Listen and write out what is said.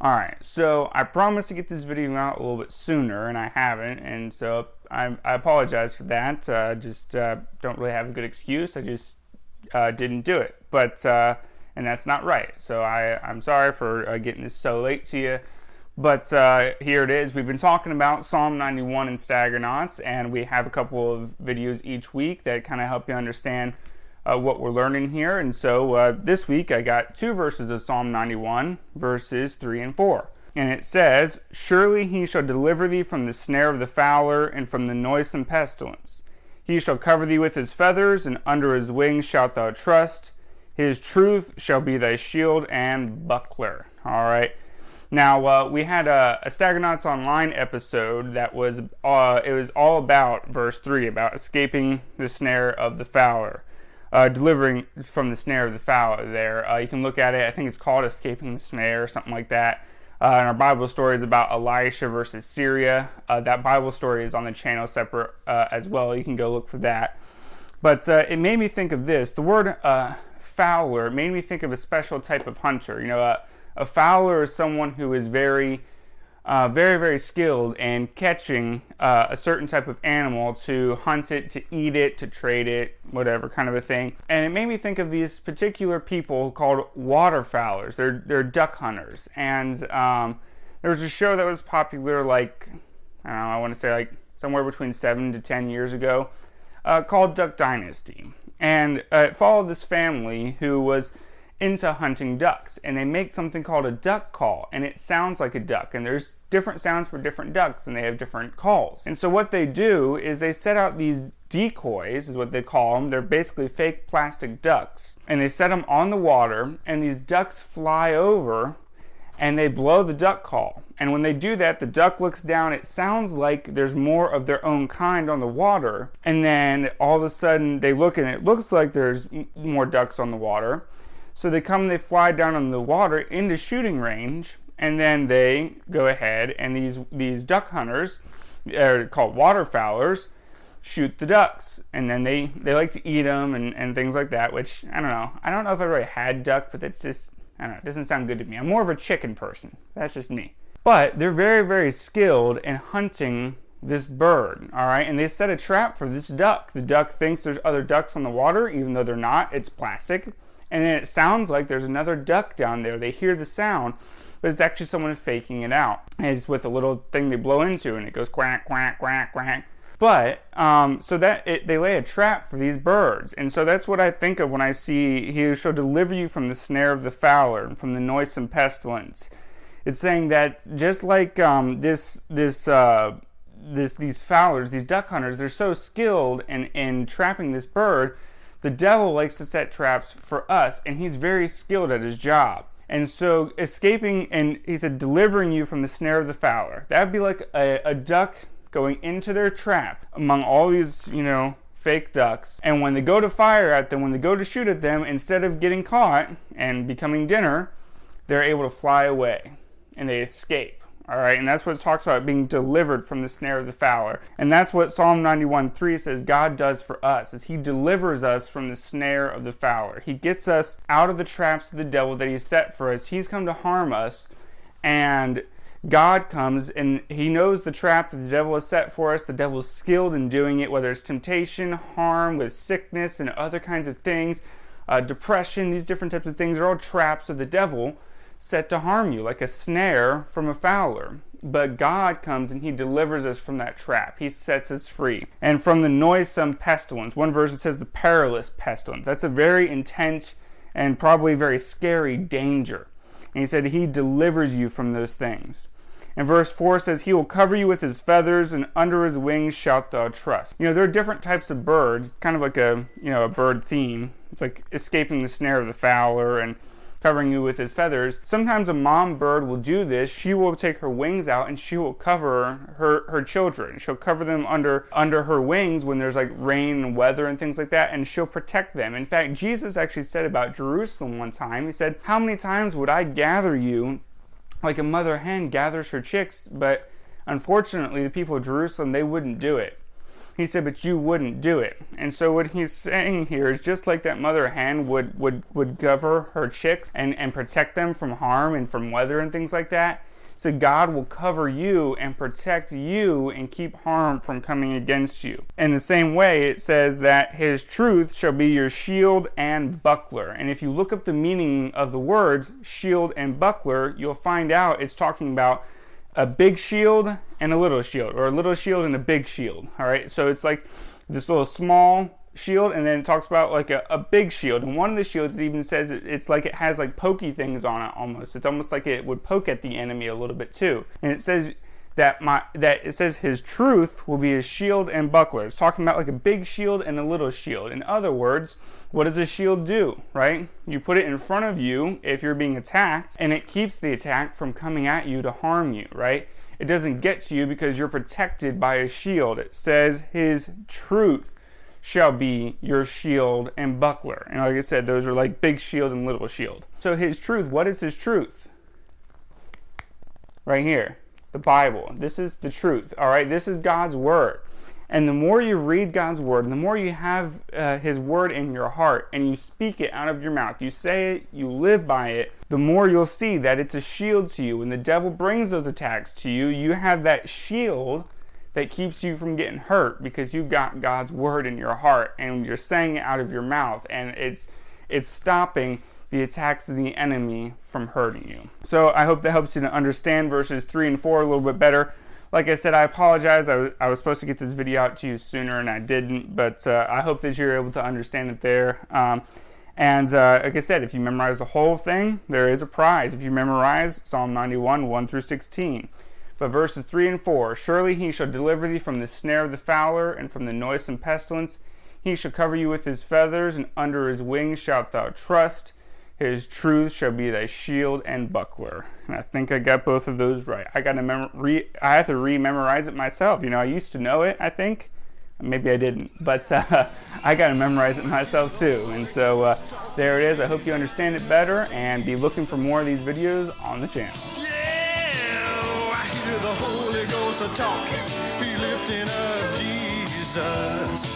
Alright, so I promised to get this video out a little bit sooner, and I haven't, and so I apologize for that. Don't really have a good excuse. I just didn't do it. And that's not right. So I'm sorry for getting this so late to you. But here it is. We've been talking about Psalm 91 and Staggernots, and we have a couple of videos each week that kind of help you understand what we're learning here. And so this week I got two verses of Psalm 91, verses 3 and 4. And it says, "Surely he shall deliver thee from the snare of the fowler and from the noisome pestilence. He shall cover thee with his feathers, and under his wings shalt thou trust. His truth shall be thy shield and buckler." All right. Now, we had a Staggernots Online episode that was, it was all about verse 3, about escaping the snare of the fowler. Delivering from the snare of the fowler there. You can look at it. I think it's called Escaping the Snare or something like that. And our Bible story is about Elisha versus Syria. That Bible story is on the channel separate as well. You can go look for that. But it made me think of this. The word fowler made me think of a special type of hunter. You know, a fowler is someone who is very skilled in catching a certain type of animal to hunt it, to eat it, to trade it, whatever kind of a thing. And it made me think of these particular people called waterfowlers. They're duck hunters. And there was a show that was popular, like, I don't know, I want to say like somewhere between 7 to 10 years ago, called Dynasty. And it followed this family who was into hunting ducks, and they make something called a duck call, and it sounds like a duck, and there's different sounds for different ducks, and they have different calls. And so what they do is they set out these decoys, is what they call them. They're basically fake plastic ducks, and they set them on the water, and these ducks fly over and they blow the duck call. And when they do that, the duck looks down. It sounds like there's more of their own kind on the water, and then all of a sudden they look and it looks like there's more ducks on the water. So they come, they fly down on the water into shooting range, and then they go ahead and these duck hunters, called waterfowlers, shoot the ducks. And then they like to eat them and things like that, which, I don't know. I don't know if I've ever had duck, but it's just, I don't know, it doesn't sound good to me. I'm more of a chicken person. That's just me. But they're very skilled in hunting this bird, all right? And they set a trap for this duck. The duck thinks there's other ducks on the water, even though they're not. It's plastic. And then it sounds like there's another duck down there. They hear the sound, but it's actually someone faking it out. And it's with a little thing they blow into, and it goes quack, quack, quack, quack. But, so they lay a trap for these birds. And so that's what I think of when I see, "He shall deliver you from the snare of the fowler and from the noisome pestilence." It's saying that just like these fowlers, these duck hunters, they're so skilled in trapping this bird. The devil likes to set traps for us, and he's very skilled at his job. And so escaping, and he said, delivering you from the snare of the fowler. That would be like a duck going into their trap among all these, fake ducks. And when they go to fire at them, when they go to shoot at them, instead of getting caught and becoming dinner, they're able to fly away and they escape. All right, and that's what it talks about, being delivered from the snare of the fowler. And that's what Psalm 91:3 says God does for us, is he delivers us from the snare of the fowler. He gets us out of the traps of the devil that he set for us. He's come to harm us, and God comes and he knows the trap that the devil has set for us. The devil is skilled in doing it, whether it's temptation, harm with sickness and other kinds of things, depression, these different types of things are all traps of the devil set to harm you, like a snare from a fowler. But God comes and he delivers us from that trap. He sets us free. And from the noisome pestilence. One version says the perilous pestilence. That's a very intense and probably very scary danger. And he said he delivers you from those things. And verse 4 says, "He will cover you with his feathers, and under his wings shalt thou trust." There are different types of birds, kind of like a bird theme. It's like escaping the snare of the fowler and covering you with his feathers. Sometimes a mom bird will do this. She will take her wings out and she will cover her children. She'll cover them under her wings when there's like rain and weather and things like that, and she'll protect them. In fact, Jesus actually said about Jerusalem one time, he said, "How many times would I gather you like a mother hen gathers her chicks?" But unfortunately, the people of Jerusalem, they wouldn't do it. He said, but you wouldn't do it. And so what he's saying here is just like that mother hen would cover her chicks and protect them from harm and from weather and things like that. So God will cover you and protect you and keep harm from coming against you. In the same way, it says that his truth shall be your shield and buckler. And if you look up the meaning of the words shield and buckler, you'll find out it's talking about a big shield and a little shield, or a little shield and a big shield. All right, so it's like this little small shield, and then it talks about like a big shield. And one of the shields even says it's like it has like pokey things on it almost. It's almost like it would poke at the enemy a little bit too. And it says that it says his truth will be his shield and buckler. It's talking about like a big shield and a little shield. In other words, what does a shield do, right? You put it in front of you if you're being attacked, and it keeps the attack from coming at you to harm you, right? It doesn't get to you because you're protected by a shield. It says his truth shall be your shield and buckler. And like I said, those are like big shield and little shield. So his truth, what is his truth? Right here, the Bible. This is the truth, all right? This is God's word. And the more you read God's word, and the more you have his word in your heart, and you speak it out of your mouth, you say it, you live by it, the more you'll see that it's a shield to you. When the devil brings those attacks to you, you have that shield that keeps you from getting hurt because you've got God's word in your heart and you're saying it out of your mouth, and it's stopping the attacks of the enemy from hurting you. So I hope that helps you to understand verses 3 and 4 a little bit better. Like I said, I apologize. I was supposed to get this video out to you sooner and I didn't, but I hope that you're able to understand it there. And like I said, if you memorize the whole thing, there is a prize. If you memorize Psalm 91, 1 through 16. But verses 3 and 4, surely he shall deliver thee from the snare of the fowler and from the noisome pestilence. He shall cover you with his feathers, and under his wings shalt thou trust. His truth shall be thy shield and buckler. And I think I got both of those right. I have to re-memorize it myself. You know, I used to know it, I think. Maybe I didn't, but I got to memorize it myself too. And so there it is. I hope you understand it better, and be looking for more of these videos on the channel. The Holy Ghost a talking, he lifting up Jesus.